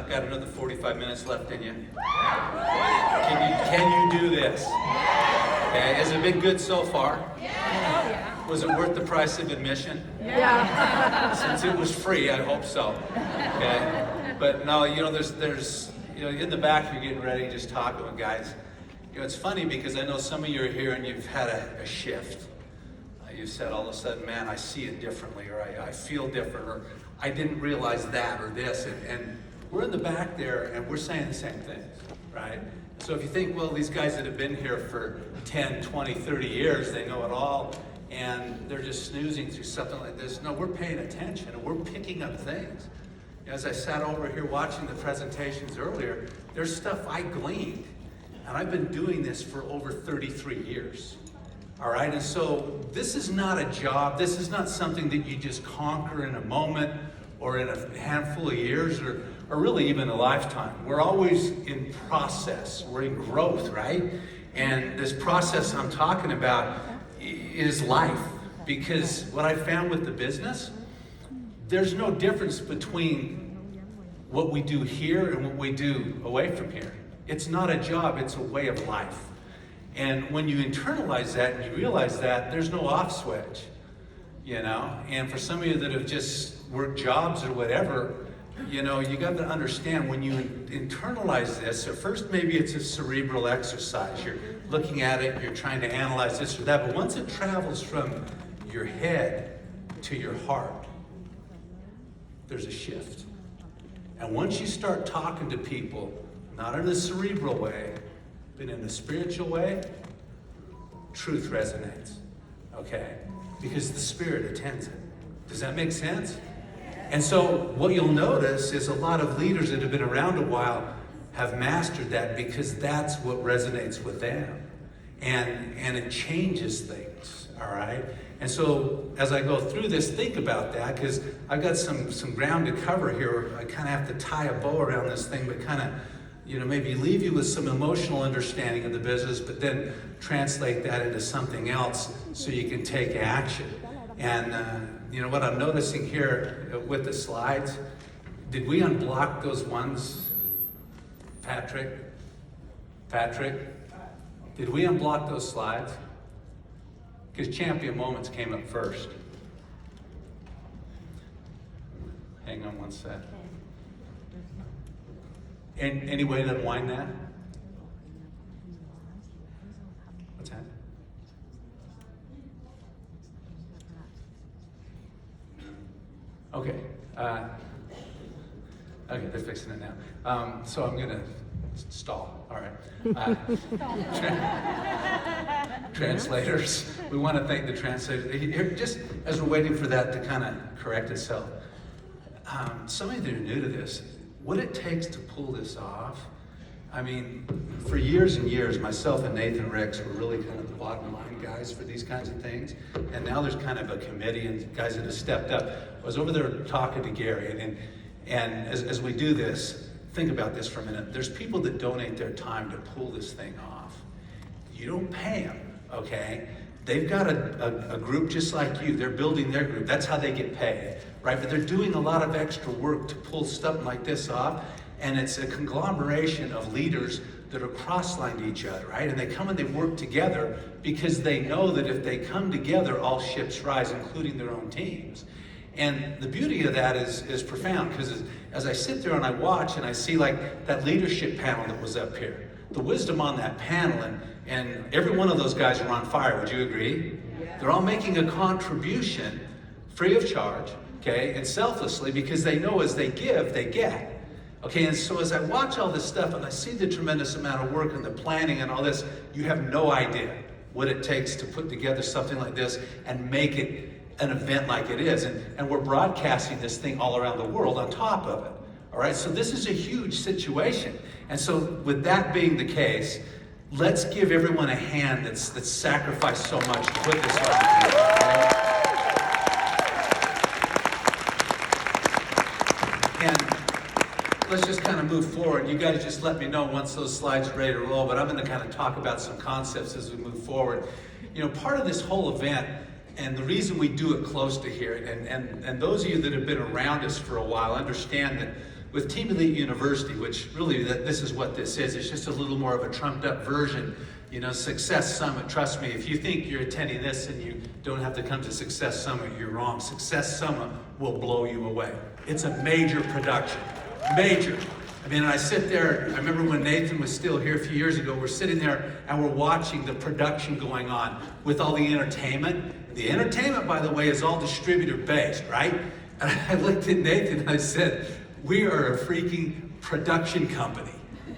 got another 45 minutes left in you? Can you do this? Okay, has it been good so far? Was it worth the price of admission? Yeah. Since it was free, I hope so. Okay, but no, there's in the back you're getting ready, just talking with guys. It's funny because I know some of you are here and you've had a shift. You said all of a sudden, man, I see it differently, or I feel different, or I didn't realize that, or this, and we're in the back there and we're saying the same things, right? So if you think, well, these guys that have been here for 10, 20, 30 years, they know it all, and they're just snoozing through something like this. No, we're paying attention and we're picking up things. As I sat over here watching the presentations earlier, there's stuff I gleaned, and I've been doing this for over 33 years. All right, and so this is not a job. This is not something that you just conquer in a moment or in a handful of years or really even a lifetime. We're always in process. We're in growth, right? And this process I'm talking about is life. Because what I found with the business, there's no difference between what we do here and what we do away from here. It's not a job, it's a way of life. And when you internalize that and you realize that, there's no off switch, And for some of you that have just worked jobs or whatever, you got to understand when you internalize this, at first maybe it's a cerebral exercise. You're looking at it, you're trying to analyze this or that, but once it travels from your head to your heart, there's a shift. And once you start talking to people, not in a cerebral way, but in a spiritual way, truth resonates, okay? Because the Spirit attends it. Does that make sense? And so what you'll notice is a lot of leaders that have been around a while have mastered that because that's what resonates with them. And it changes things, all right? And so as I go through this, think about that, because I've got some ground to cover here. I kind of have to tie a bow around this thing, but kind of maybe leave you with some emotional understanding of the business, but then translate that into something else so you can take action. And what I'm noticing here with the slides, did we unblock those ones? Patrick, did we unblock those slides? Because Champion Moments came up first. Hang on one sec. And any way to unwind that? What's that? Okay. Okay, they're fixing it now. So I'm gonna stall. All right. Translators. We want to thank the translators. Here, just as we're waiting for that to kind of correct itself. Some of you that are new to this, what it takes to pull this off, I mean, for years and years, myself and Nathan Ricks were really kind of the bottom line guys for these kinds of things. And now there's kind of a committee and guys that have stepped up. I was over there talking to Gary, and as we do this, think about this for a minute. There's people that donate their time to pull this thing off. You don't pay them, okay? They've got a group just like you. They're building their group. That's how they get paid, right? But they're doing a lot of extra work to pull stuff like this off. And it's a conglomeration of leaders that are cross-lined to each other, right? And they come and they work together because they know that if they come together, all ships rise, including their own teams. And the beauty of that is profound, because as I sit there and I watch and I see like that leadership panel that was up here, the wisdom on that panel, and every one of those guys are on fire, would you agree? Yeah. They're all making a contribution free of charge, okay, and selflessly, because they know as they give, they get. Okay, and so as I watch all this stuff and I see the tremendous amount of work and the planning and all this, you have no idea what it takes to put together something like this and make it an event like it is. And we're broadcasting this thing all around the world on top of it. All right, so this is a huge situation. And so with that being the case, let's give everyone a hand that's sacrificed so much to put this on together. And let's just kind of move forward. You guys just let me know once those slides are ready to roll, but I'm going to kind of talk about some concepts as we move forward. Part of this whole event, and the reason we do it close to here, and those of you that have been around us for a while understand that with Team Elite University, which really this is what this is. It's just a little more of a trumped up version. Success Summit, trust me, if you think you're attending this and you don't have to come to Success Summit, you're wrong. Success Summit will blow you away. It's a major production, major. I sit there, I remember when Nathan was still here a few years ago, we're sitting there and we're watching the production going on with all the entertainment. The entertainment, by the way, is all distributor based, right? And I looked at Nathan and I said, we are a freaking production company.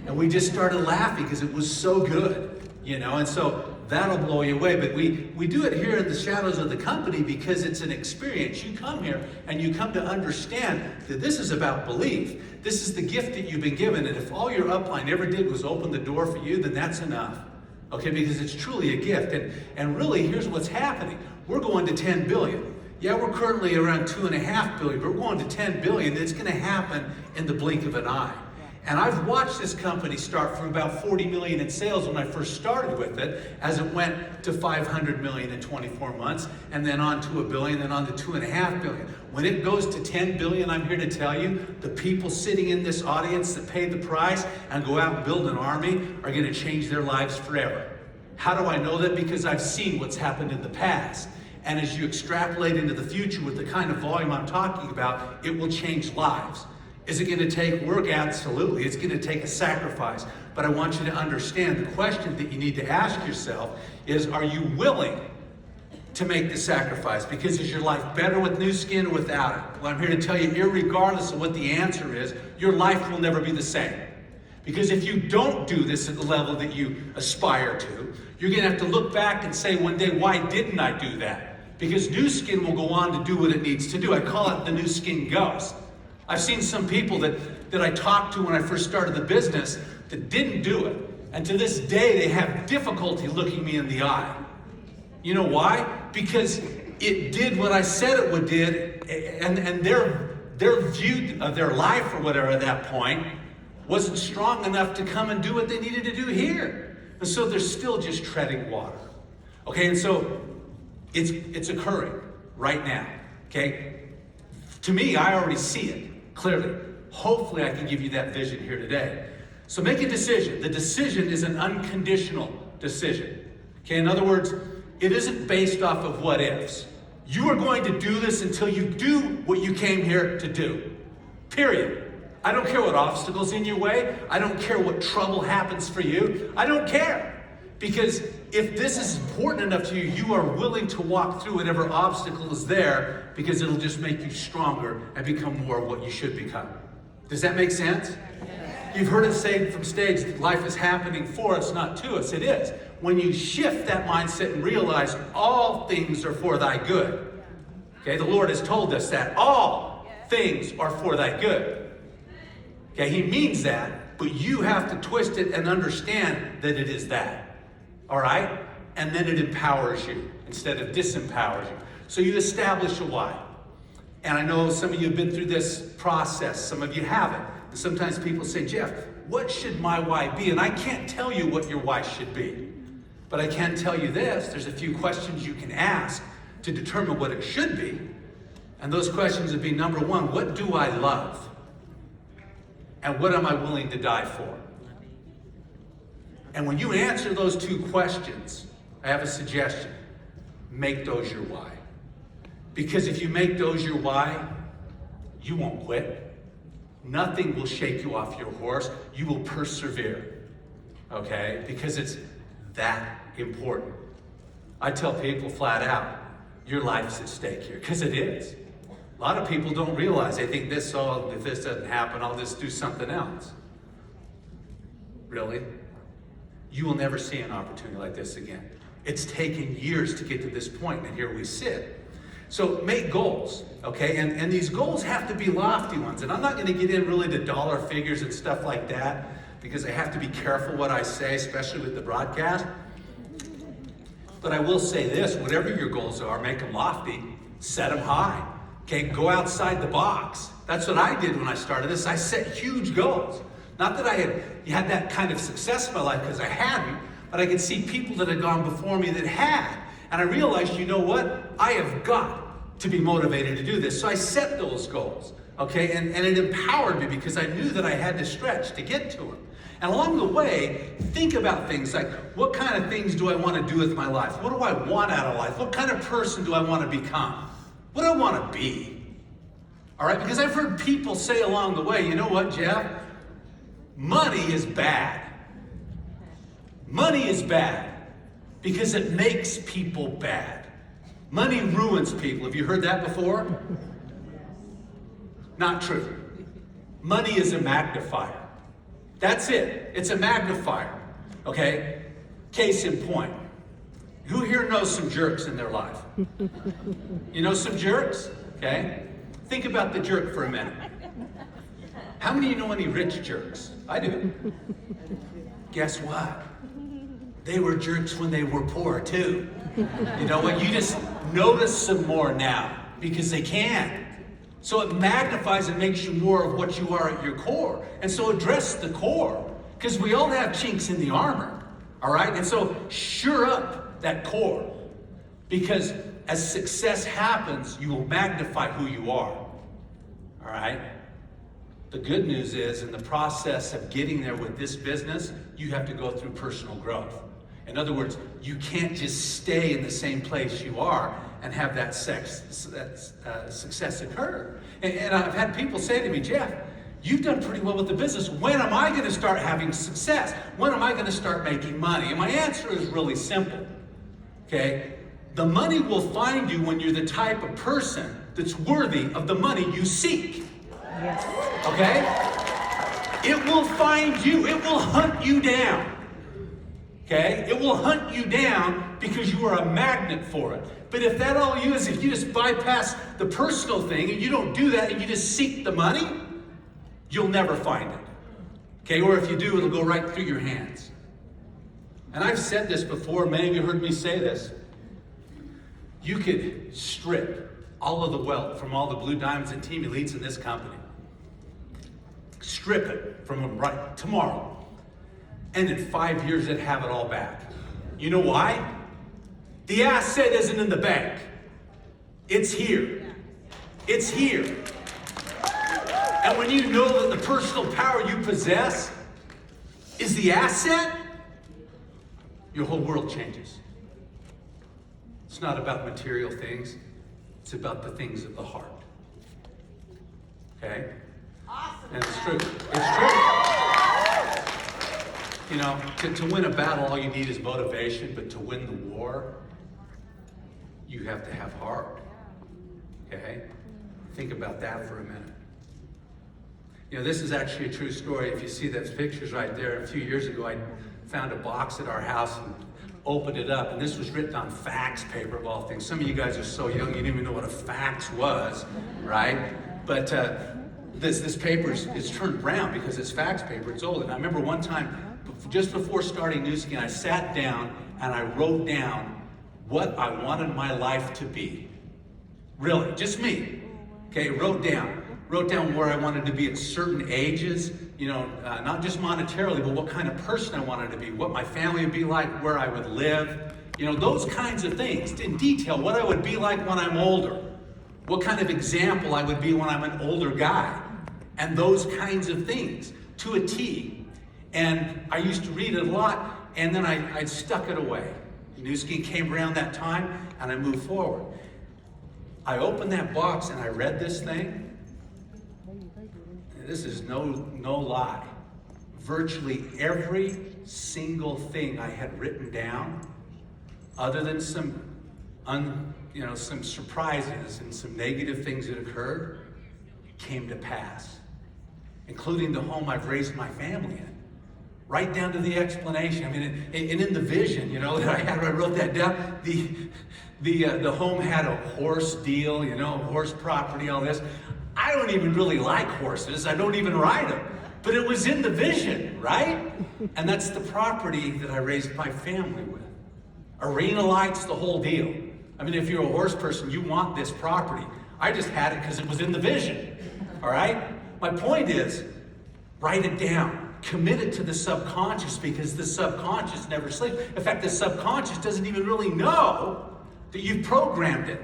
And we just started laughing because it was so good, and so that'll blow you away. But we do it here in the shadows of the company because it's an experience. You come here and you come to understand that this is about belief. This is the gift that you've been given. And if all your upline ever did was open the door for you, then that's enough. Okay, because it's truly a gift. And really, here's what's happening. We're going to 10 billion. Yeah, we're currently around 2.5 billion, but we're going to 10 billion. It's going to happen in the blink of an eye. And I've watched this company start from about 40 million in sales when I first started with it, as it went to 500 million in 24 months, and then on to $1 billion, then on to 2.5 billion. When it goes to 10 billion, I'm here to tell you, the people sitting in this audience that pay the price and go out and build an army are going to change their lives forever. How do I know that? Because I've seen what's happened in the past. And as you extrapolate into the future with the kind of volume I'm talking about, it will change lives. Is it going to take work? Absolutely. It's going to take a sacrifice. But I want you to understand the question that you need to ask yourself is, are you willing to make the sacrifice? Because is your life better with Nu Skin or without it? Well, I'm here to tell you, irregardless of what the answer is, your life will never be the same. Because if you don't do this at the level that you aspire to, you're going to have to look back and say one day, why didn't I do that? Because Nu Skin will go on to do what it needs to do. I call it the Nu Skin ghost. I've seen some people that I talked to when I first started the business that didn't do it. And to this day, they have difficulty looking me in the eye. You know why? Because it did what I said it would did, and their view of their life or whatever at that point wasn't strong enough to come and do what they needed to do here. And so they're still just treading water. Okay, and so it's occurring right now. Okay? To me, I already see it clearly. Hopefully I can give you that vision here today. So make a decision. The decision is an unconditional decision. Okay, in other words, it isn't based off of what ifs. You are going to do this until you do what you came here to do. Period. I don't care what obstacles in your way. I don't care what trouble happens for you. I don't care. Because if this is important enough to you, you are willing to walk through whatever obstacle is there, because it'll just make you stronger and become more of what you should become. Does that make sense? You've heard it say from stage that life is happening for us, not to us. It is. When you shift that mindset and realize all things are for thy good. Okay, the Lord has told us that all things are for thy good. Okay, he means that, but you have to twist it and understand that it is that. All right? And then it empowers you instead of disempowers you. So you establish a why. And I know some of you have been through this process. Some of you haven't. And sometimes people say, Jeff, what should my why be? And I can't tell you what your why should be. But I can tell you this. There's a few questions you can ask to determine what it should be. And those questions would be, number one, what do I love? And what am I willing to die for? And when you answer those two questions, I have a suggestion. Make those your why. Because if you make those your why, you won't quit. Nothing will shake you off your horse. You will persevere. Okay? Because it's that important. I tell people flat out, your life's at stake here. Because it is. A lot of people don't realize. They think if this doesn't happen, I'll just do something else. Really? You will never see an opportunity like this again. It's taken years to get to this point, and here we sit. So make goals, okay? And these goals have to be lofty ones. And I'm not going to get in really to dollar figures and stuff like that, because I have to be careful what I say, especially with the broadcast. But I will say this, whatever your goals are, make them lofty, set them high. Okay, go outside the box. That's what I did when I started this. I set huge goals. Not that I had that kind of success in my life, because I hadn't, but I could see people that had gone before me that had. And I realized, you know what? I have got to be motivated to do this. So I set those goals, okay? And it empowered me because I knew that I had to stretch to get to them. And along the way, think about things like, what kind of things do I want to do with my life? What do I want out of life? What kind of person do I want to become? What do I want to be? All right, because I've heard people say along the way, you know what, Jeff? Money is bad. Money is bad because it makes people bad. Money ruins people. Have you heard that before? Not true. Money is a magnifier. That's it. It's a magnifier. Okay? Case in point. Who here knows some jerks in their life? You know some jerks? Okay? Think about the jerk for a minute. How many of you know any rich jerks? I do. Guess what? They were jerks when they were poor too. You know what? You just notice them more now because they can. So it magnifies and makes you more of what you are at your core. And so address the core, because we all have chinks in the armor. All right? And so sure up that core, because as success happens, you will magnify who you are. All right? The good news is, in the process of getting there with this business, you have to go through personal growth. In other words, you can't just stay in the same place you are and have that success occur. And I've had people say to me, Jeff, you've done pretty well with the business. When am I going to start having success? When am I going to start making money? And my answer is really simple. Okay? The money will find you when you're the type of person that's worthy of the money you seek. Yes. Okay? It will find you. It will hunt you down. Okay? It will hunt you down because you are a magnet for it. But if that all you is, if you just bypass the personal thing and you don't do that and you just seek the money, you'll never find it. Okay? Or if you do, it'll go right through your hands. And I've said this before, many of you heard me say this. You could strip all of the wealth from all the Blue Diamonds and Team Elites in this company. Strip it from them right tomorrow. And in 5 years, they'd have it all back. You know why? The asset isn't in the bank. It's here. It's here. And when you know that the personal power you possess is the asset, your whole world changes. It's not about material things. It's about the things of the heart. Okay? Awesome. And it's true. It's true. You know, to win a battle, all you need is motivation, but to win the war, you have to have heart. Okay? Think about that for a minute. You know, this is actually a true story. If you see those pictures right there, a few years ago, I found a box at our house and opened it up, and this was written on fax paper of all things. Some of you guys are so young, you didn't even know what a fax was, right? But this paper is turned brown because it's fax paper, it's old. And I remember one time, just before starting Nu Skin, I sat down and I wrote down what I wanted my life to be. Really, just me. Okay, wrote down where I wanted to be at certain ages, you know, not just monetarily, but what kind of person I wanted to be, what my family would be like, where I would live, you know, those kinds of things in detail, what I would be like when I'm older, what kind of example I would be when I'm an older guy, and those kinds of things to a T. And I used to read it a lot, and then I stuck it away. Nu Skin came around that time, and I moved forward. I opened that box and I read this thing. This is no lie. Virtually every single thing I had written down, other than some surprises and some negative things that occurred, came to pass, including the home I've raised my family in. Right down to the explanation. I mean, and in the vision, you know, that I had, I wrote that down. The home had a horse deal, you know, horse property, all this. I don't even really like horses. I don't even ride them. But it was in the vision, right? And that's the property that I raised my family with. Arena lights, the whole deal. I mean, if you're a horse person, you want this property. I just had it because it was in the vision, all right? My point is, write it down. Commit it to the subconscious, because the subconscious never sleeps. In fact, the subconscious doesn't even really know that you've programmed it.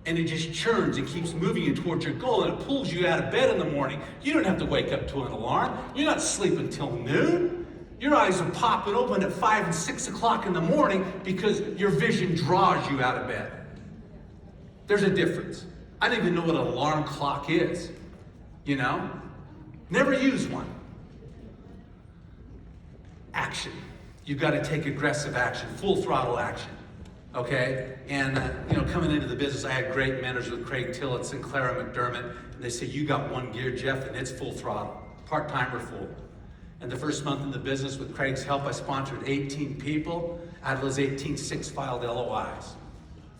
And it just churns and keeps moving you towards your goal, and it pulls you out of bed in the morning. You don't have to wake up to an alarm. You're not sleeping till noon. Your eyes are popping open at 5 and 6 o'clock in the morning because your vision draws you out of bed. There's a difference. I don't even know what an alarm clock is, you know? Never use one. Action. You've got to take aggressive action, full throttle action. Okay? And, coming into the business, I had great mentors with Craig Tillett and Clara McDermott. And they say, you got one gear, Jeff, and it's full throttle. Part-time or full. And the first month in the business, with Craig's help, I sponsored 18 people. Out of those 18, 6 filed LOIs.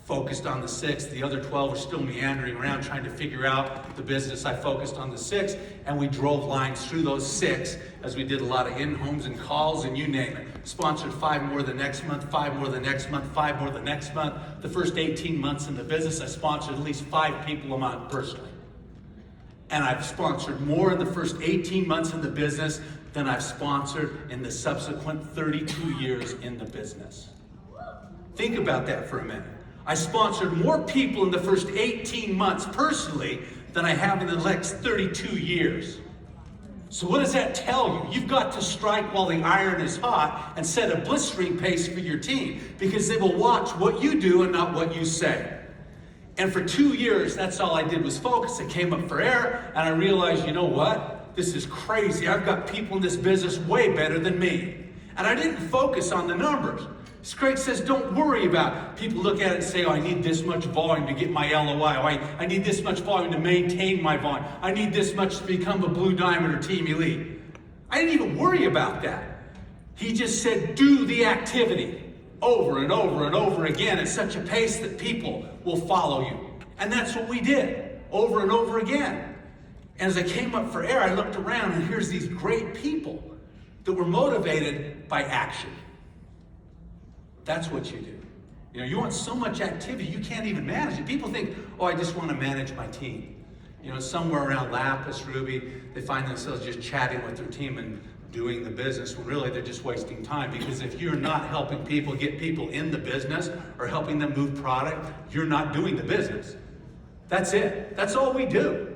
Focused on the 6. The other 12 were still meandering around trying to figure out the business. I focused on the 6, and we drove lines through those 6 as we did a lot of in-homes and calls and you name it. Sponsored 5 more the next month, 5 more the next month, 5 more the next month. The first 18 months in the business, I sponsored at least 5 people a month personally. And I've sponsored more in the first 18 months in the business than I've sponsored in the subsequent 32 years in the business. Think about that for a minute. I sponsored more people in the first 18 months personally than I have in the next 32 years. So what does that tell you? You've got to strike while the iron is hot and set a blistering pace for your team, because they will watch what you do and not what you say. And for 2 years, that's all I did was focus. I came up for air, and I realized, you know what? This is crazy. I've got people in this business way better than me. And I didn't focus on the numbers. Craig says, don't worry about it. People look at it and say, I need this much volume to get my LOI. I need this much volume to maintain my volume. I need this much to become a Blue Diamond or Team Elite. I didn't even worry about that. He just said, do the activity over and over and over again at such a pace that people will follow you. And that's what we did, over and over again. And as I came up for air, I looked around, and here's these great people that were motivated by action. That's what you do. You want so much activity, you can't even manage it. People think, I just want to manage my team. Somewhere around Lapis, Ruby, they find themselves just chatting with their team and doing the business, when really they're just wasting time. Because if you're not helping people get people in the business or helping them move product, you're not doing the business. That's it. That's all we do.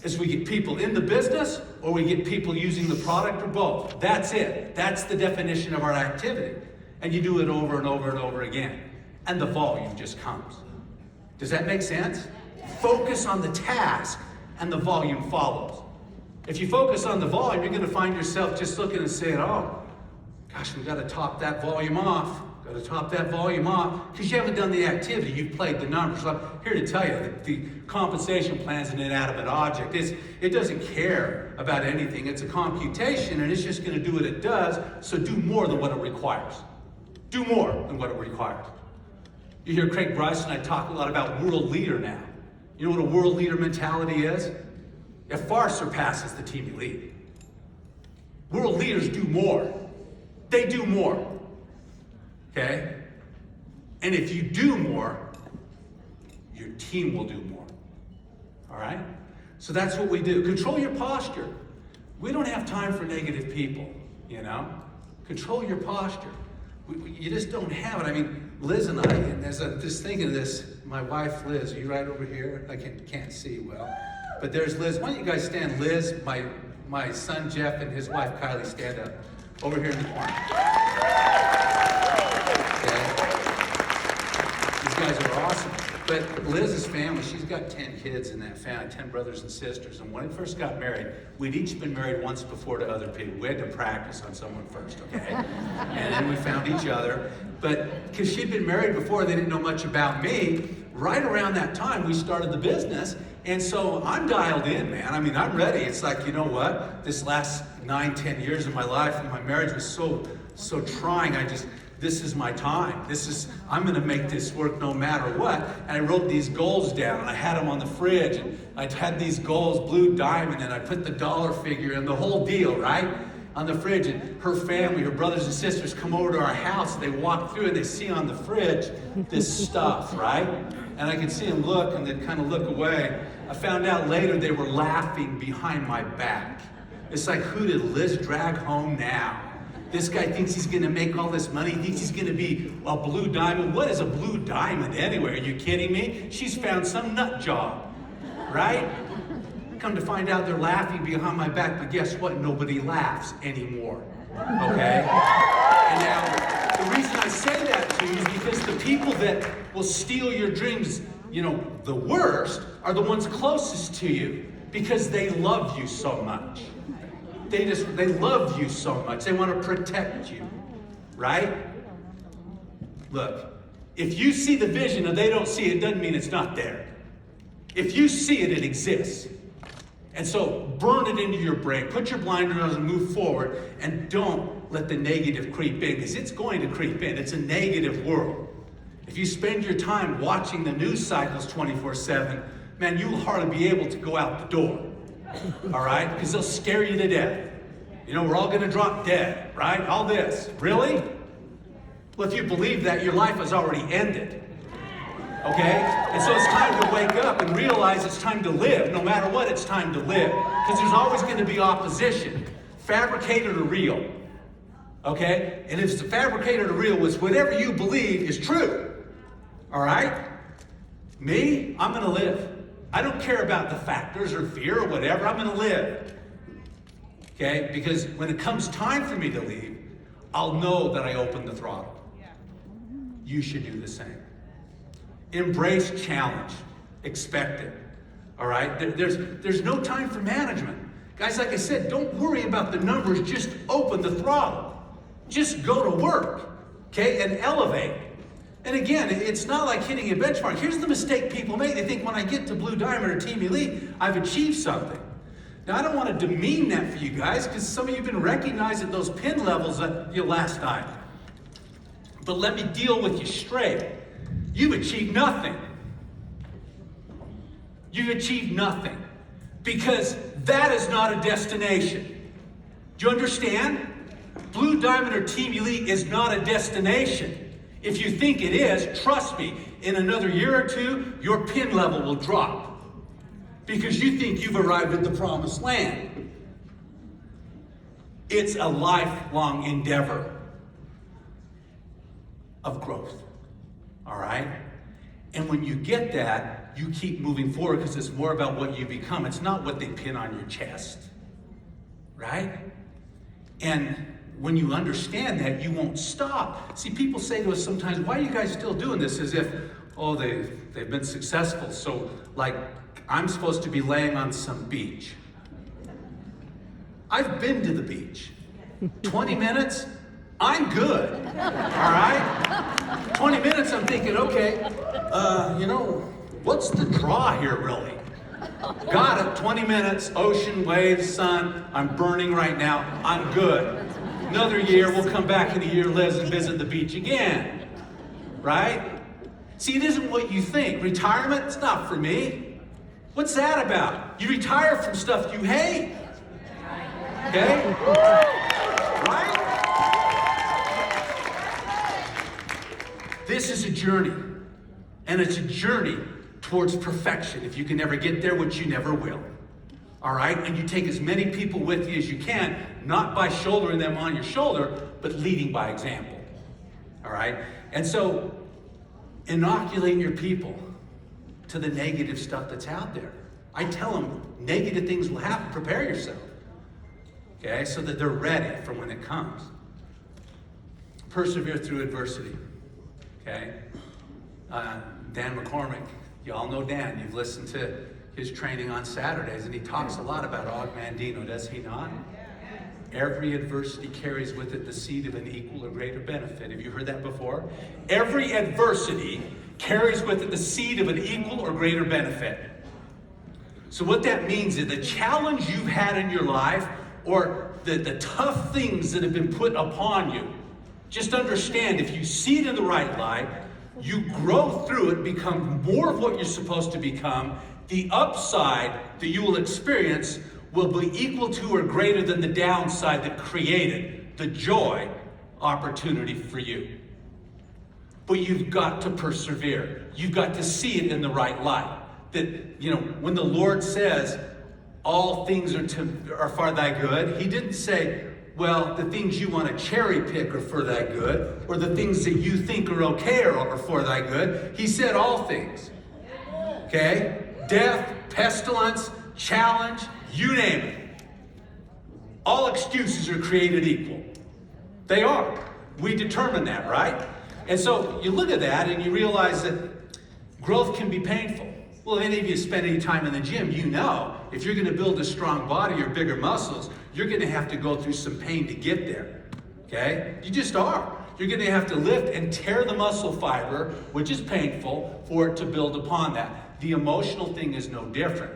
Is we get people in the business, or we get people using the product, or both. That's it. That's the definition of our activity. And you do it over and over and over again. And the volume just comes. Does that make sense? Focus on the task, and the volume follows. If you focus on the volume, you're going to find yourself just looking and saying, gosh, we've got to top that volume off. Got to top that volume off. Because you haven't done the activity. You've played the numbers. I'm here to tell you that the compensation plan is an inanimate object. It doesn't care about anything. It's a computation, and it's just going to do what it does. So do more than what it requires. Do more than what it requires. You hear Craig Bryce and I talk a lot about world leader now. You know what a world leader mentality is? It far surpasses the Team Elite. World leaders do more. They do more. Okay? And if you do more, your team will do more. All right? So that's what we do. Control your posture. We don't have time for negative people, Control your posture. You just don't have it. Liz and I, and as I'm just thinking of this, my wife Liz, are you right over here? I can't see well. But there's Liz. Why don't you guys stand? Liz, my son Jeff, and his wife Kylie, stand up. Over here in the corner. Okay. These guys are awesome. But Liz's family, she's got 10 kids in that family, 10 brothers and sisters. And when we first got married, we'd each been married once before to other people. We had to practice on someone first, okay? And then we found each other. But because she'd been married before, they didn't know much about me. Right around that time, we started the business. And so I'm dialed in, man. I'm ready. It's like, you know what? This last 9-10 years of my life and my marriage was so trying. This is my time. I'm going to make this work no matter what. And I wrote these goals down, and I had them on the fridge, and I had these goals, Blue Diamond, and I put the dollar figure and the whole deal, right, on the fridge. And her family, her brothers and sisters come over to our house, and they walk through, and they see on the fridge this stuff, right? And I could see them look, and they'd kind of look away. I found out later they were laughing behind my back. It's like, who did Liz drag home now? This guy thinks he's going to make all this money. He thinks he's going to be a blue diamond. What is a blue diamond anyway? Are you kidding me? She's found some nut job, right? Come to find out they're laughing behind my back, but guess what? Nobody laughs anymore, okay? And now, the reason I say that to you is because the people that will steal your dreams, the worst, are the ones closest to you because they love you so much. They love you so much. They want to protect you, right? Look, if you see the vision and they don't see it, doesn't mean it's not there. If you see it, it exists. And so burn it into your brain. Put your blinders on and move forward. And don't let the negative creep in, because it's going to creep in. It's a negative world. If you spend your time watching the news cycles 24/7, man, you'll hardly be able to go out the door. All right? Because they'll scare you to death. We're all going to drop dead, right? All this. Really? Well, if you believe that, your life has already ended. Okay? And so it's time to wake up and realize it's time to live. No matter what, it's time to live. Because there's always going to be opposition. Fabricated or real. Okay? And if it's fabricated or real, it's whatever you believe is true. All right? Me, I'm going to live. I don't care about the factors or fear or whatever. I'm going to live. Okay? Because when it comes time for me to leave, I'll know that I opened the throttle. You should do the same. Embrace challenge. Expect it. All right? There's no time for management. Guys, like I said, don't worry about the numbers. Just open the throttle. Just go to work. Okay? And elevate. And again, it's not like hitting a benchmark. Here's the mistake people make. They think when I get to Blue Diamond or Team Elite, I've achieved something. Now, I don't want to demean that for you guys, because some of you have been recognized at those pin levels at your last night. But let me deal with you straight. You've achieved nothing. You've achieved nothing. Because that is not a destination. Do you understand? Blue Diamond or Team Elite is not a destination. If you think it is, trust me, in another year or two, your pin level will drop. Because you think you've arrived at the promised land. It's a lifelong endeavor of growth. All right? And when you get that, you keep moving forward, because it's more about what you become. It's not what they pin on your chest. Right? And when you understand that, you won't stop. See, people say to us sometimes, why are you guys still doing this? As if, they've been successful. So, like, I'm supposed to be laying on some beach. I've been to the beach. 20 minutes, I'm good. All right? 20 minutes, I'm thinking, okay, what's the draw here, really? Got it, 20 minutes, ocean, waves, sun, I'm burning right now, I'm good. Another year, we'll come back in a year, let's visit the beach again. Right? See, it isn't what you think. Retirement, it's not for me. What's that about? You retire from stuff you hate. Okay? Right? This is a journey. And it's a journey towards perfection. If you can never get there, which you never will. All right? And you take as many people with you as you can, not by shouldering them on your shoulder, but leading by example. All right? And so, inoculate your people to the negative stuff that's out there. I tell them, negative things will happen. Prepare yourself. Okay? So that they're ready for when it comes. Persevere through adversity. Okay? Dan McCormick. You all know Dan. You've listened to his training on Saturdays, and he talks a lot about Og Mandino, does he not? Every adversity carries with it the seed of an equal or greater benefit. Have you heard that before? Every adversity carries with it the seed of an equal or greater benefit. So what that means is the challenge you've had in your life, or the tough things that have been put upon you, just understand, if you see it in the right light, you grow through it, become more of what you're supposed to become. The upside that you will experience will be equal to or greater than the downside that created the joy opportunity for you. But you've got to persevere. You've got to see it in the right light. That, when the Lord says all things are for thy good, he didn't say well, the things you want to cherry pick are for thy good, or the things that you think are okay are for thy good. He said all things. Okay? Death, pestilence, challenge, you name it. All excuses are created equal. They are. We determine that, right? And so you look at that and you realize that growth can be painful. Well, if any of you spend any time in the gym, you know if you're going to build a strong body or bigger muscles, you're going to have to go through some pain to get there. Okay? You just are. You're going to have to lift and tear the muscle fiber, which is painful, for it to build upon that. The emotional thing is no different.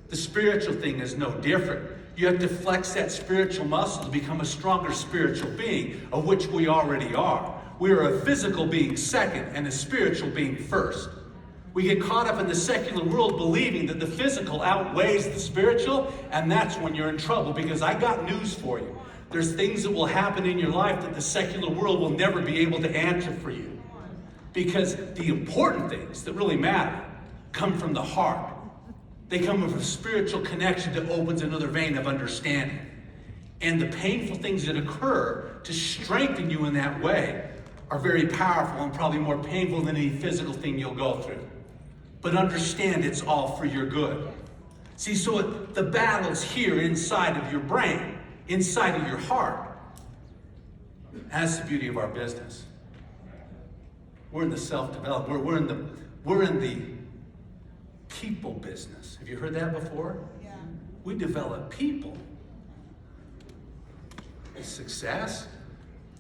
The spiritual thing is no different. You have to flex that spiritual muscle to become a stronger spiritual being, of which we already are. We are a physical being second and a spiritual being first. We get caught up in the secular world believing that the physical outweighs the spiritual, and that's when you're in trouble, because I got news for you. There's things that will happen in your life that the secular world will never be able to answer for you. Because the important things that really matter come from the heart. They come from a spiritual connection that opens another vein of understanding. And the painful things that occur to strengthen you in that way are very powerful and probably more painful than any physical thing you'll go through. But understand it's all for your good. See, so the battle's here inside of your brain, inside of your heart. That's the beauty of our business. We're in the self-development. We're in the people business. Have you heard that before? Yeah. We develop people. Success,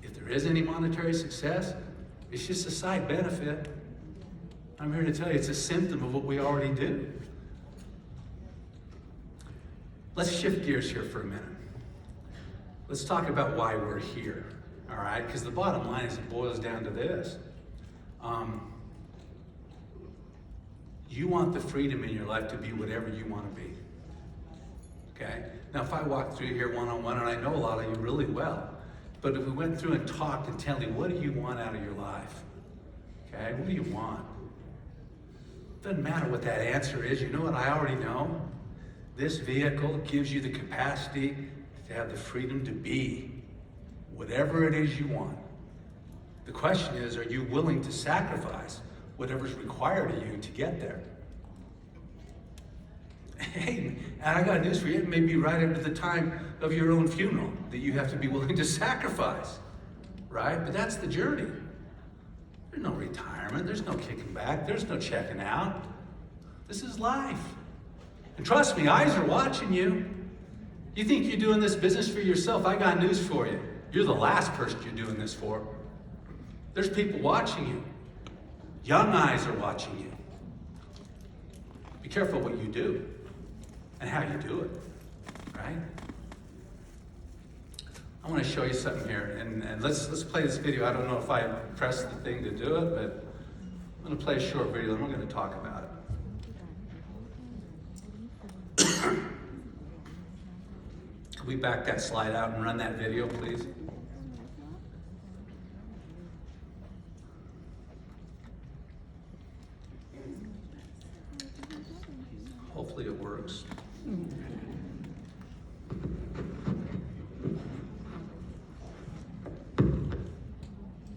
if there is any monetary success, it's just a side benefit. I'm here to tell you it's a symptom of what we already do. Let's shift gears here for a minute. Let's talk about why we're here, all right? Because the bottom line is it boils down to this. You want the freedom in your life to be whatever you want to be. Okay? Now, if I walk through here one-on-one, and I know a lot of you really well, but if we went through and talked and tell you, what do you want out of your life? Okay? What do you want? Doesn't matter what that answer is. You know what I already know? This vehicle gives you the capacity to have the freedom to be whatever it is you want. The question is, are you willing to sacrifice whatever's required of you to get there? Hey, and I got news for you. It may be right up to the time of your own funeral that you have to be willing to sacrifice, right? But that's the journey. There's no retirement. There's no kicking back. There's no checking out. This is life. And trust me, eyes are watching you. You think you're doing this business for yourself? I got news for you. You're the last person you're doing this for. There's people watching you. Young eyes are watching you. Be careful what you do and how you do it, right? I want to show you something here, and let's play this video. I don't know if I pressed the thing to do it, but I'm going to play a short video and we're going to talk about it. Can we back that slide out and run that video, please? Hopefully it works.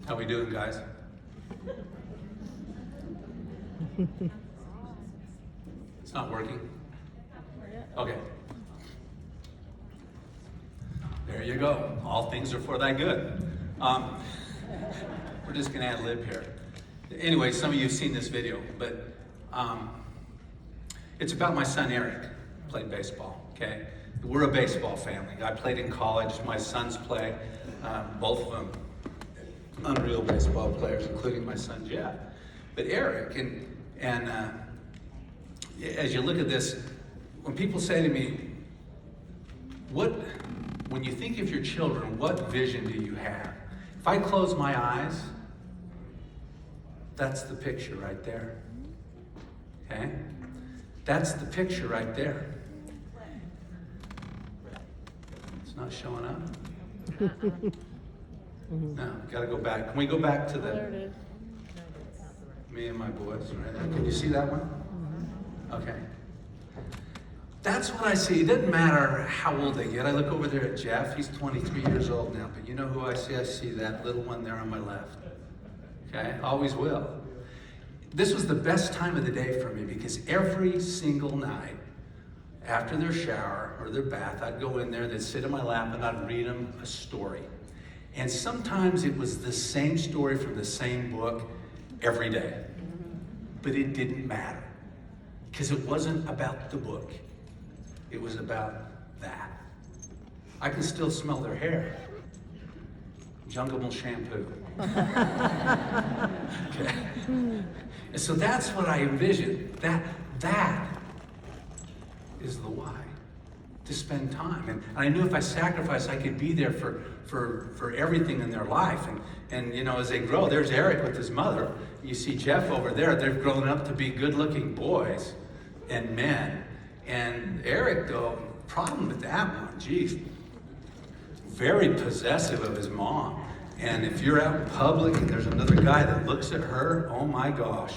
How we doing, guys? It's not working? Okay. There you go. All things are for thy good. We're just going to ad-lib here. Anyway, some of you have seen this video, but it's about my son Eric. Played baseball, okay? We're a baseball family. I played in college. My sons play. Both of them unreal baseball players, including my son Jeff. But Eric, and as you look at this, when people say to me, when you think of your children, what vision do you have? If I close my eyes, that's the picture right there. Okay? That's the picture right there. It's not showing up. No, gotta go back. Can we go back to the me and my boys right there? Can you see that one? Okay. That's what I see. It doesn't matter how old they get. I look over there at Jeff. He's 23 years old now. But you know who I see? I see that little one there on my left. Okay? Always will. This was the best time of the day for me because every single night after their shower or their bath, I'd go in there, they'd sit in my lap, and I'd read them a story. And sometimes it was the same story from the same book every day. But it didn't matter because it wasn't about the book. It was about that. I can still smell their hair. Jungle Mill shampoo. Okay. And so that's what I envision. That is the why. To spend time. And I knew if I sacrificed, I could be there for everything in their life. And you know, as they grow, there's Eric with his mother. You see Jeff over there. They've grown up to be good-looking boys and men. And Eric, though, problem with that one, geez, very possessive of his mom. And if you're out in public and there's another guy that looks at her, oh my gosh.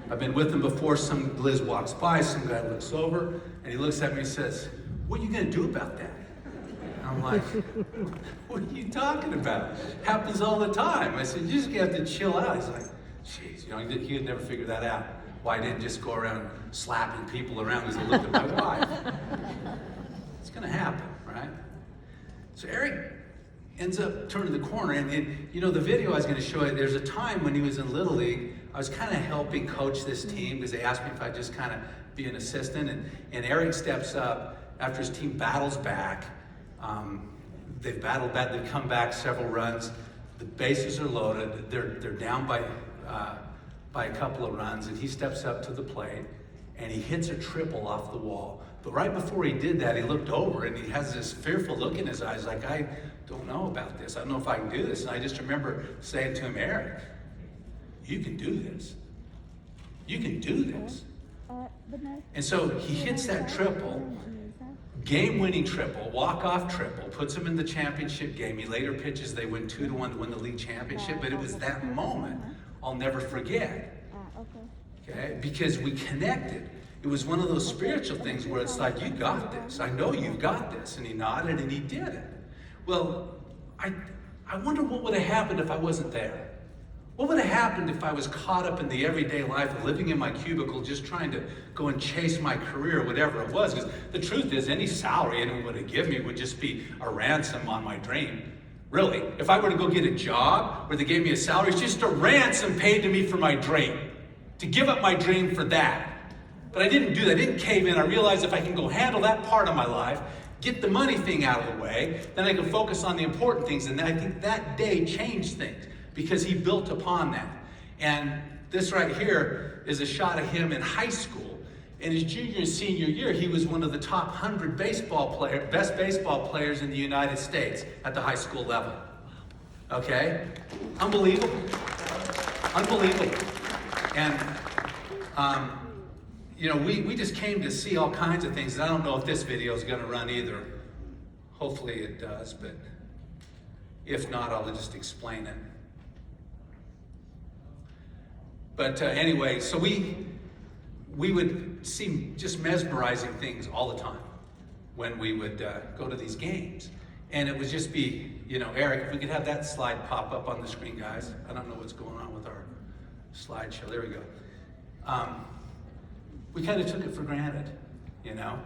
I've been with him before. Liz walks by, some guy looks over, and he looks at me and says, "What are you gonna do about that?" And I'm like, "What are you talking about? Happens all the time." I said, "You just have to chill out." He's like, "Jeez, you know, he would never figure that out. Why I didn't just go around slapping people around because they looked at my wife." It's gonna happen, right? So Eric ends up turning the corner, and you know, the video I was gonna show you, there's a time when he was in Little League, I was kind of helping coach this team because they asked me if I'd just kind of be an assistant, and Eric steps up after his team battles back. They've battled back, they've come back several runs, the bases are loaded, they're down by a couple of runs, and he steps up to the plate, and he hits a triple off the wall. But right before he did that, he looked over, and he has this fearful look in his eyes, like, "I don't know about this. I don't know if I can do this." And I just remember saying to him, "Eric, you can do this. You can do this." And so he hits that triple, game-winning triple, walk-off triple, puts him in the championship game. He later pitches, they win 2-1 to win the league championship, but it was that moment I'll never forget. Okay? Because we connected. It was one of those spiritual things where it's like, "You got this. I know you've got this." And he nodded and he did it. Well, I wonder what would have happened if I wasn't there. What would have happened if I was caught up in the everyday life of living in my cubicle, just trying to go and chase my career, whatever it was? Because the truth is, any salary anyone would have given me would just be a ransom on my dream. Really, if I were to go get a job where they gave me a salary, it's just a ransom paid to me for my dream. To give up my dream for that. But I didn't do that. I didn't cave in. I realized if I can go handle that part of my life, get the money thing out of the way, then I can focus on the important things. And I think that day changed things because he built upon that. And this right here is a shot of him in high school. In his junior and senior year, he was one of the top 100 best baseball players in the United States at the high school level. Okay? Unbelievable. Unbelievable. And, you know, we just came to see all kinds of things. And I don't know if this video is going to run either. Hopefully it does, but if not, I'll just explain it. But anyway, so we would see just mesmerizing things all the time when we would go to these games. And it would just be, you know, Eric, if we could have that slide pop up on the screen, guys. I don't know what's going on with our slideshow. There we go. We kind of took it for granted, you know,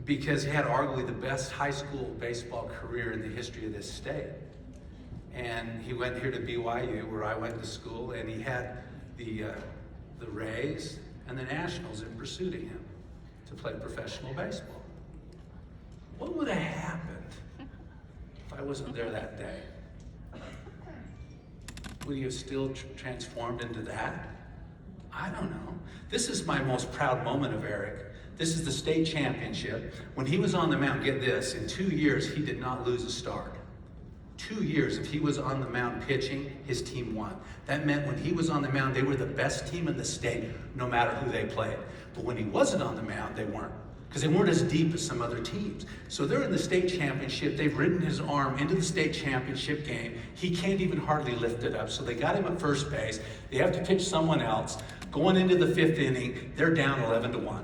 because he had arguably the best high school baseball career in the history of this state. And he went here to BYU, where I went to school, and he had the Rays and the Nationals in pursuit of him to play professional baseball. What would have happened if I wasn't there that day? Would he have still transformed into that? I don't know. This is my most proud moment of Eric. This is the state championship. When he was on the mound, get this, in 2 years, he did not lose a start. 2 years, if he was on the mound pitching, his team won. That meant when he was on the mound, they were the best team in the state, no matter who they played. But when he wasn't on the mound, they weren't, because they weren't as deep as some other teams. So they're in the state championship. They've ridden his arm into the state championship game. He can't even hardly lift it up. So they got him at first base. They have to pitch someone else. Going into the 5th inning, they're down 11-1.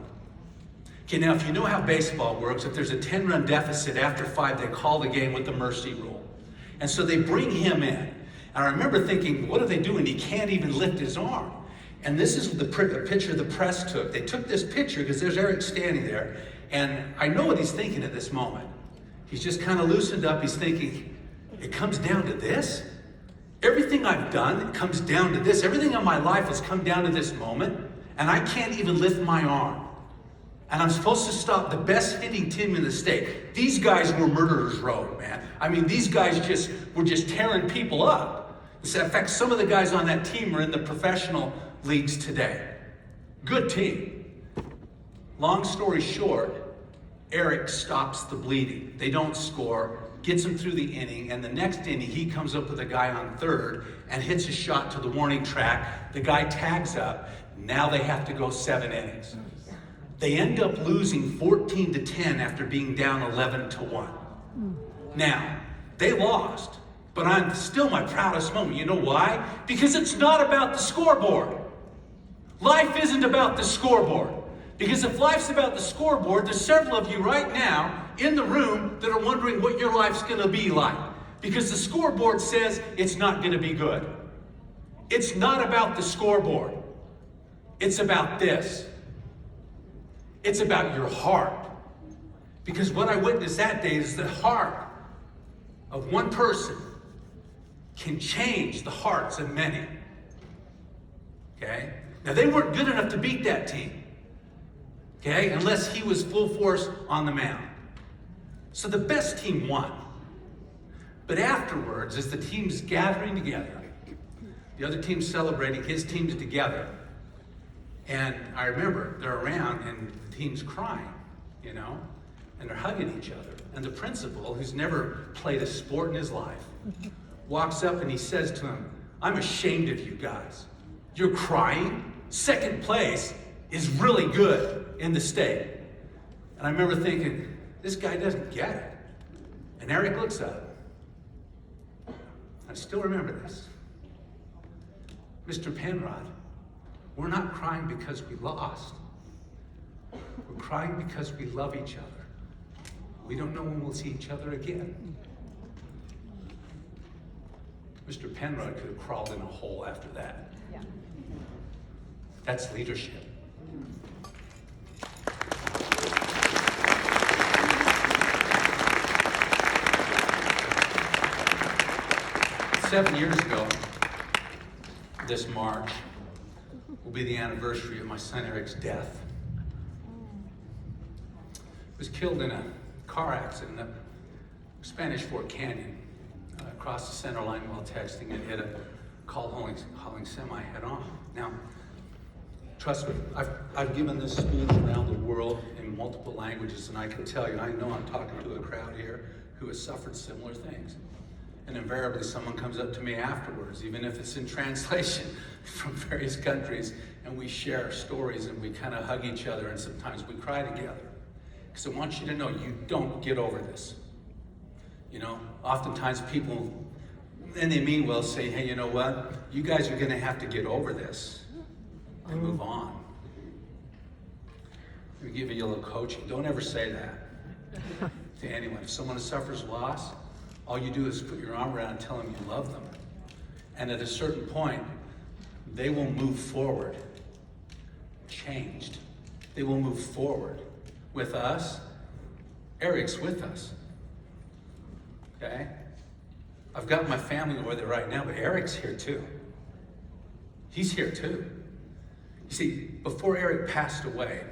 Okay, now if you know how baseball works, if there's a 10-run deficit after 5, they call the game with the mercy rule. And so they bring him in. And I remember thinking, what are they doing? He can't even lift his arm. And this is the picture the press took. They took this picture because there's Eric standing there. And I know what he's thinking at this moment. He's just kind of loosened up. He's thinking, it comes down to this? Everything I've done, it comes down to this. Everything in my life has come down to this moment. And I can't even lift my arm. And I'm supposed to stop the best hitting team in the state. These guys were murderers row, man. I mean, these guys were just tearing people up. In fact, some of the guys on that team are in the professional leagues today. Good team. Long story short, Eric stops the bleeding. They don't score, gets him through the inning, and the next inning he comes up with a guy on third and hits a shot to the warning track. The guy tags up. Now they have to go 7 innings. They end up losing 14-10 after being down 11-1. Now, they lost, but I'm still my proudest moment. You know why? Because it's not about the scoreboard. Life isn't about the scoreboard. Because if life's about the scoreboard, there's several of you right now in the room that are wondering what your life's going to be like. Because the scoreboard says it's not going to be good. It's not about the scoreboard. It's about this. It's about your heart. Because what I witnessed that day is the heart of one person can change the hearts of many. Okay? Now they weren't good enough to beat that team. Okay? Unless he was full force on the mound. So the best team won. But afterwards, as the team's gathering together, the other team's celebrating, his team's together. And I remember they're around and the team's crying, you know, and they're hugging each other. And the principal, who's never played a sport in his life, walks up and he says to him, I'm ashamed of you guys. You're crying? Second place is really good in the state. And I remember thinking, this guy doesn't get it. And Eric looks up. I still remember this. Mr. Penrod, we're not crying because we lost. We're crying because we love each other. We don't know when we'll see each other again. Mr. Penrod could have crawled in a hole after that. Yeah. That's leadership. Seven years ago, this March, will be the anniversary of my son Eric's death. He was killed in a car accident up Spanish Fork Canyon, across the center line while texting and hit a hauling semi head on. Now, trust me, I've given this speech around the world in multiple languages, and I can tell you, I know I'm talking to a crowd here who has suffered similar things. And invariably someone comes up to me afterwards, even if it's in translation from various countries, and we share stories and we kind of hug each other and sometimes we cry together. Because I want you to know you don't get over this. You know, oftentimes people, and they mean well, say, hey, you know what? You guys are going to have to get over this and move on. Let me give you a little coaching. Don't ever say that to anyone. If someone suffers loss, all you do is put your arm around and tell them you love them. And at a certain point, they will move forward, changed. They will move forward. With us, Eric's with us. Okay? I've got my family over there right now, but Eric's here too. He's here too. You see, before Eric passed away,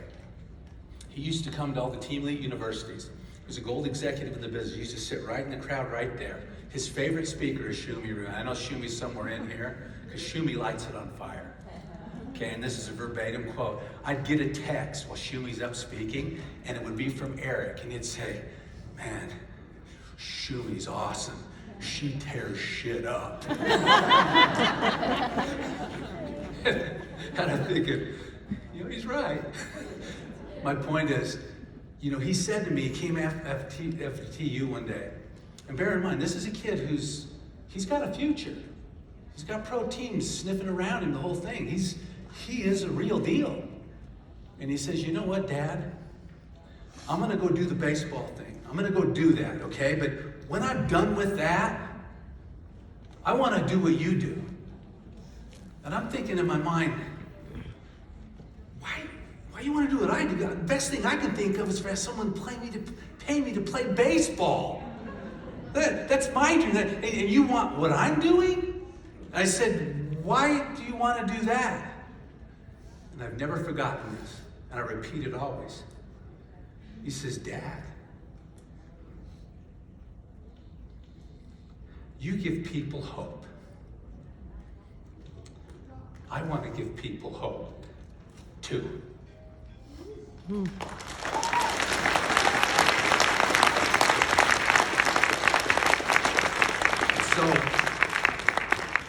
he used to come to all the team league universities. He was a gold executive in the business. He used to sit right in the crowd right there. His favorite speaker is Shumi Rue. I know Shumi's somewhere in here because Shumi lights it on fire. Okay, and this is a verbatim quote. I'd get a text while Shumi's up speaking, and it would be from Eric, and he'd say, man, Shumi's awesome. She tears shit up. And I'm thinking, you know, he's right. My point is, you know, he said to me, he came after TU one day, and bear in mind, this is a kid he's got a future. He's got pro teams sniffing around him, the whole thing. He is a real deal. And he says, you know what, Dad? I'm gonna go do the baseball thing. I'm gonna go do that, okay? But when I'm done with that, I wanna do what you do. And I'm thinking in my mind, why you wanna do what I do? The best thing I can think of is for someone pay me to play baseball. That's my dream. And you want what I'm doing? And I said, why do you want to do that? And I've never forgotten this, and I repeat it always. He says, Dad, you give people hope. I want to give people hope, too. So,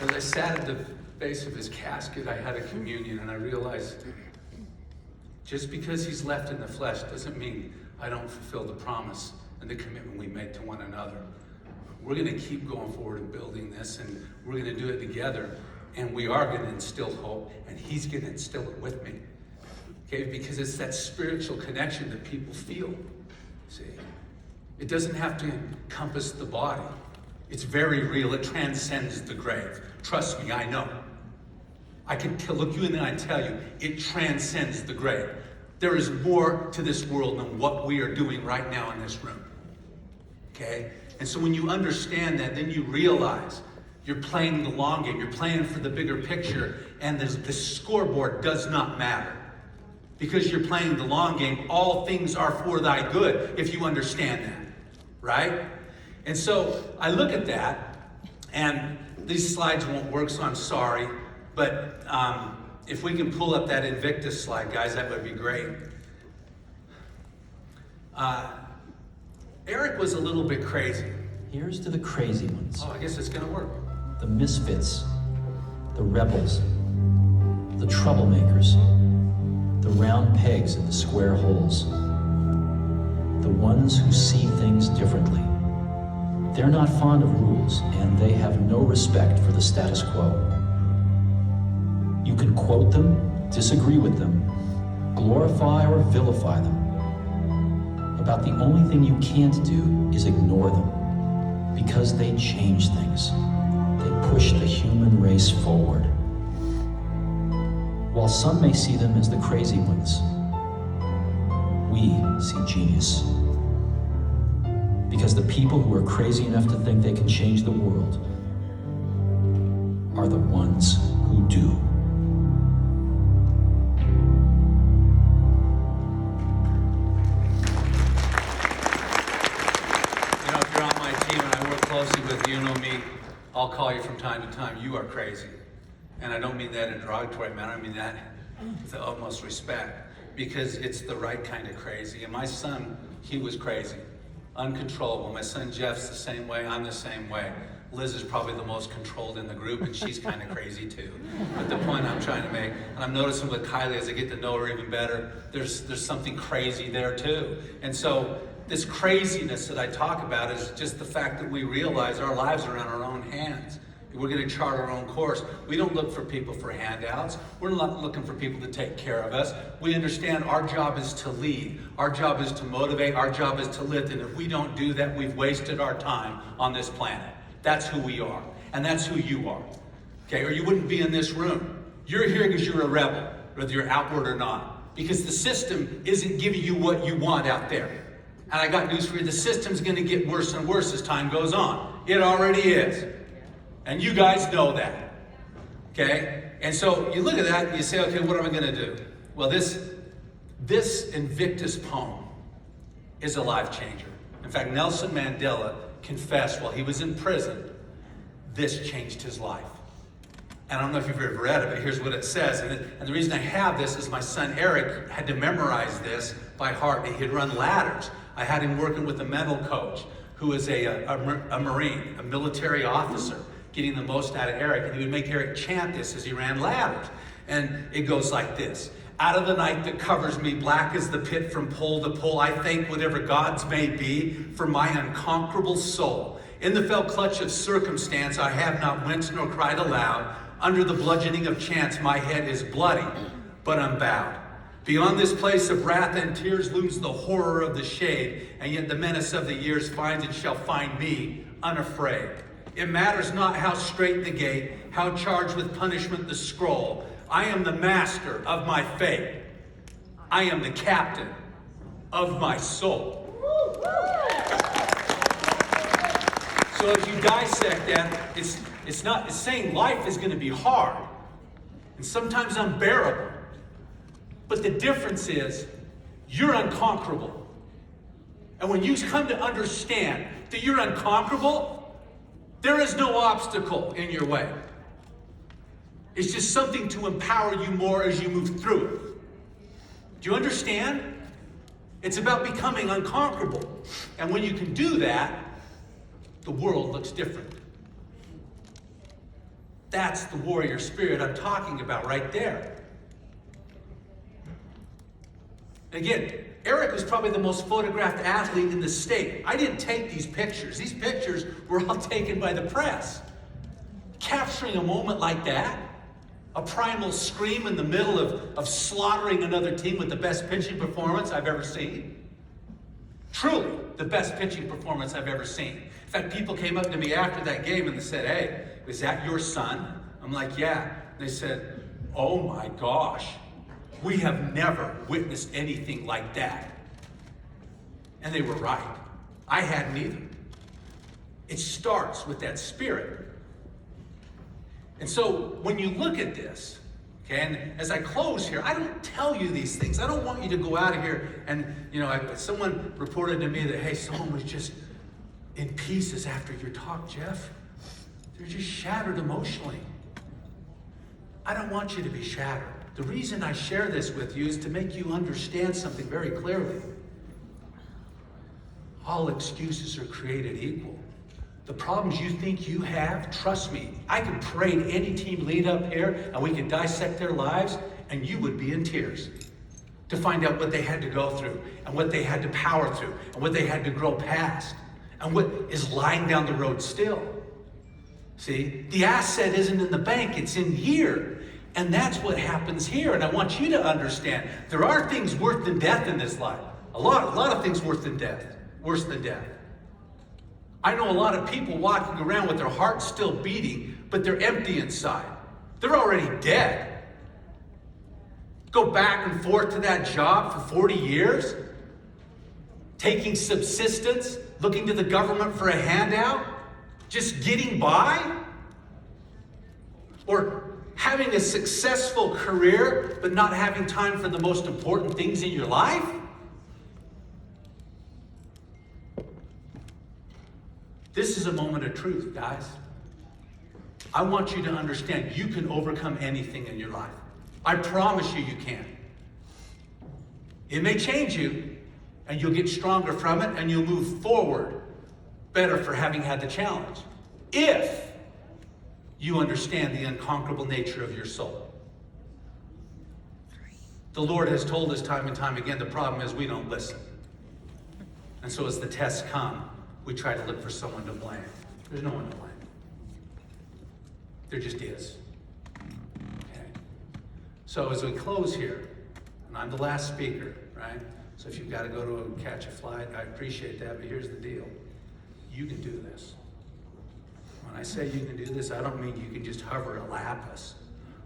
as I sat at the base of his casket, I had a communion, and I realized just because he's left in the flesh doesn't mean I don't fulfill the promise and the commitment we made to one another. We're going to keep going forward and building this, and we're going to do it together, and we are going to instill hope, and he's going to instill it with me. Okay, because it's that spiritual connection that people feel. See, it doesn't have to encompass the body. It's very real. It transcends the grave. Trust me, I know. I can look you in the eye and tell you, it transcends the grave. There is more to this world than what we are doing right now in this room. Okay? And so when you understand that, then you realize you're playing the long game. You're playing for the bigger picture, and the scoreboard does not matter. Because you're playing the long game, all things are for thy good, if you understand that. Right? And so I look at that, and these slides won't work, so I'm sorry. But if we can pull up that Invictus slide, guys, that would be great. Eric was a little bit crazy. Here's to the crazy ones. Oh, I guess it's going to work. The misfits, the rebels, the troublemakers, the round pegs in the square holes, the ones who see things differently. They're not fond of rules, and they have no respect for the status quo. You can quote them, disagree with them, glorify or vilify them. About the only thing you can't do is ignore them, because they change things. They push the human race forward. While some may see them as the crazy ones, we see genius. Because the people who are crazy enough to think they can change the world are the ones who do. You know, if you're on my team and I work closely with you, know me, I'll call you from time to time, you are crazy. And I don't mean that in a derogatory manner, I mean that with the utmost respect, because it's the right kind of crazy. And my son, he was crazy. Uncontrollable. My son Jeff's the same way, I'm the same way. Liz is probably the most controlled in the group, and she's kind of crazy too. But the point I'm trying to make, and I'm noticing with Kylie as I get to know her even better, there's something crazy there too. And so this craziness that I talk about is just the fact that we realize our lives are in our own hands. We're going to chart our own course. We don't look for people for handouts. We're not looking for people to take care of us. We understand our job is to lead. Our job is to motivate. Our job is to live. And if we don't do that, we've wasted our time on this planet. That's who we are. And that's who you are. Okay? Or you wouldn't be in this room. You're here because you're a rebel, whether you're outward or not. Because the system isn't giving you what you want out there. And I got news for you. The system's going to get worse and worse as time goes on. It already is. And you guys know that, okay? And so you look at that and you say, okay, what am I going to do? Well, this Invictus poem is a life changer. In fact, Nelson Mandela confessed while he was in prison, this changed his life. And I don't know if you've ever read it, but here's what it says. And the reason I have this is my son Eric had to memorize this by heart. He'd run ladders. I had him working with a mental coach who is a Marine, a military officer, getting the most out of Eric. And he would make Eric chant this as he ran ladders. And it goes like this. Out of the night that covers me, black as the pit from pole to pole, I thank whatever gods may be for my unconquerable soul. In the fell clutch of circumstance, I have not winced nor cried aloud. Under the bludgeoning of chance, my head is bloody, but unbowed. Beyond this place of wrath and tears looms the horror of the shade, and yet the menace of the years finds and shall find me unafraid. It matters not how straight the gate, how charged with punishment the scroll. I am the master of my fate. I am the captain of my soul. So as you dissect that, it's saying life is going to be hard and sometimes unbearable. But the difference is you're unconquerable. And when you come to understand that you're unconquerable, there is no obstacle in your way. It's just something to empower you more as you move through it. Do you understand? It's about becoming unconquerable. And when you can do that, the world looks different. That's the warrior spirit I'm talking about right there. Again, Eric was probably the most photographed athlete in the state. I didn't take these pictures. These pictures were all taken by the press. Capturing a moment like that, a primal scream in the middle of slaughtering another team with the best pitching performance I've ever seen. Truly, the best pitching performance I've ever seen. In fact, people came up to me after that game and they said, "Hey, is that your son?" I'm like, "Yeah." They said, "Oh my gosh. We have never witnessed anything like that." And they were right. I hadn't either. It starts with that spirit. And so when you look at this, okay, and as I close here, I don't tell you these things. I don't want you to go out of here and, someone reported to me that, "Hey, someone was just in pieces after your talk, Jeff. They're just shattered emotionally." I don't want you to be shattered. The reason I share this with you is to make you understand something very clearly. All excuses are created equal. The problems you think you have, trust me, I could parade any team lead up here and we could dissect their lives and you would be in tears to find out what they had to go through and what they had to power through and what they had to grow past and what is lying down the road still. See, the asset isn't in the bank, it's in here. And that's what happens here. And I want you to understand, there are things worse than death in this life. A lot of things worse than death. I know a lot of people walking around with their hearts still beating, but they're empty inside. They're already dead. Go back and forth to that job for 40 years, taking subsistence, looking to the government for a handout, just getting by, or having a successful career, but not having time for the most important things in your life? This is a moment of truth, guys. I want you to understand you can overcome anything in your life. I promise you, you can. It may change you, and you'll get stronger from it, and you'll move forward better for having had the challenge. If you understand the unconquerable nature of your soul. The Lord has told us time and time again, the problem is we don't listen. And so as the tests come, we try to look for someone to blame. There's no one to blame. There just is. Okay. So as we close here, and I'm the last speaker, right? So if you've got to go to catch a flight, I appreciate that, but here's the deal. You can do this. When I say you can do this, I don't mean you can just hover a Lapis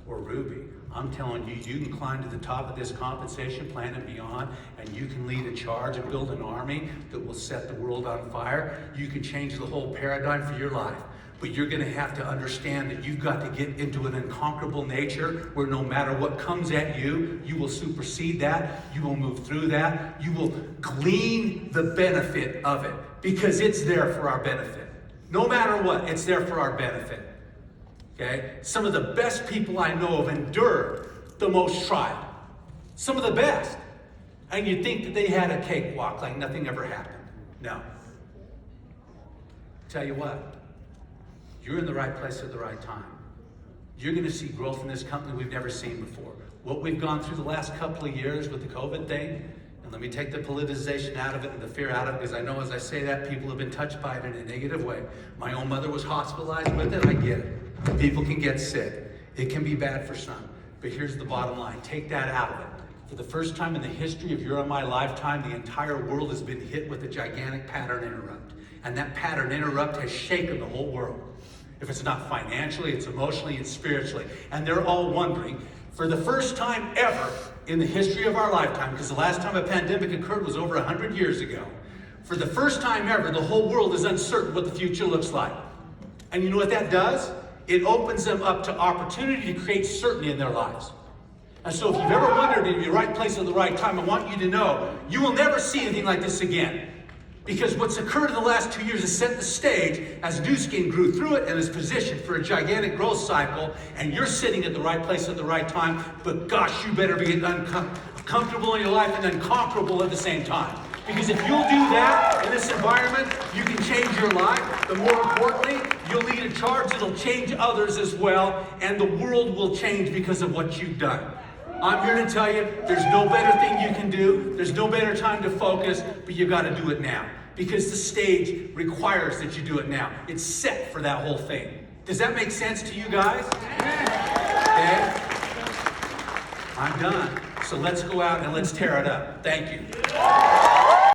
or Ruby. I'm telling you, you can climb to the top of this compensation plan and beyond, and you can lead a charge and build an army that will set the world on fire. You can change the whole paradigm for your life. But you're going to have to understand that you've got to get into an unconquerable nature where no matter what comes at you, you will supersede that, you will move through that, you will glean the benefit of it because it's there for our benefit. No matter what, it's there for our benefit. Okay? Some of the best people I know have endured the most trial. Some of the best. And you'd think that they had a cakewalk like nothing ever happened. No. Tell you what, you're in the right place at the right time. You're going to see growth in this company we've never seen before. What we've gone through the last couple of years with the COVID thing, and let me take the politicization out of it and the fear out of it, because I know as I say that, people have been touched by it in a negative way. My own mother was hospitalized with it. I get it. People can get sick. It can be bad for some. But here's the bottom line. Take that out of it. For the first time in the history of your and my lifetime, the entire world has been hit with a gigantic pattern interrupt. And that pattern interrupt has shaken the whole world. If it's not financially, it's emotionally, it's spiritually. And they're all wondering, for the first time ever in the history of our lifetime, because the last time a pandemic occurred was over 100 years ago, for the first time ever, the whole world is uncertain what the future looks like. And you know what that does? It opens them up to opportunity to create certainty in their lives. And so if you've ever wondered in the right place at the right time, I want you to know you will never see anything like this again. Because what's occurred in the last 2 years has set the stage as Nu Skin grew through it and is positioned for a gigantic growth cycle, and you're sitting at the right place at the right time, but gosh, you better be comfortable in your life and unconquerable at the same time. Because if you'll do that in this environment, you can change your life, but more importantly, you'll lead a charge that'll change others as well, and the world will change because of what you've done. I'm here to tell you, there's no better thing you can do. There's no better time to focus, but you've got to do it now. Because the stage requires that you do it now. It's set for that whole thing. Does that make sense to you guys? Okay? I'm done. So let's go out and let's tear it up. Thank you.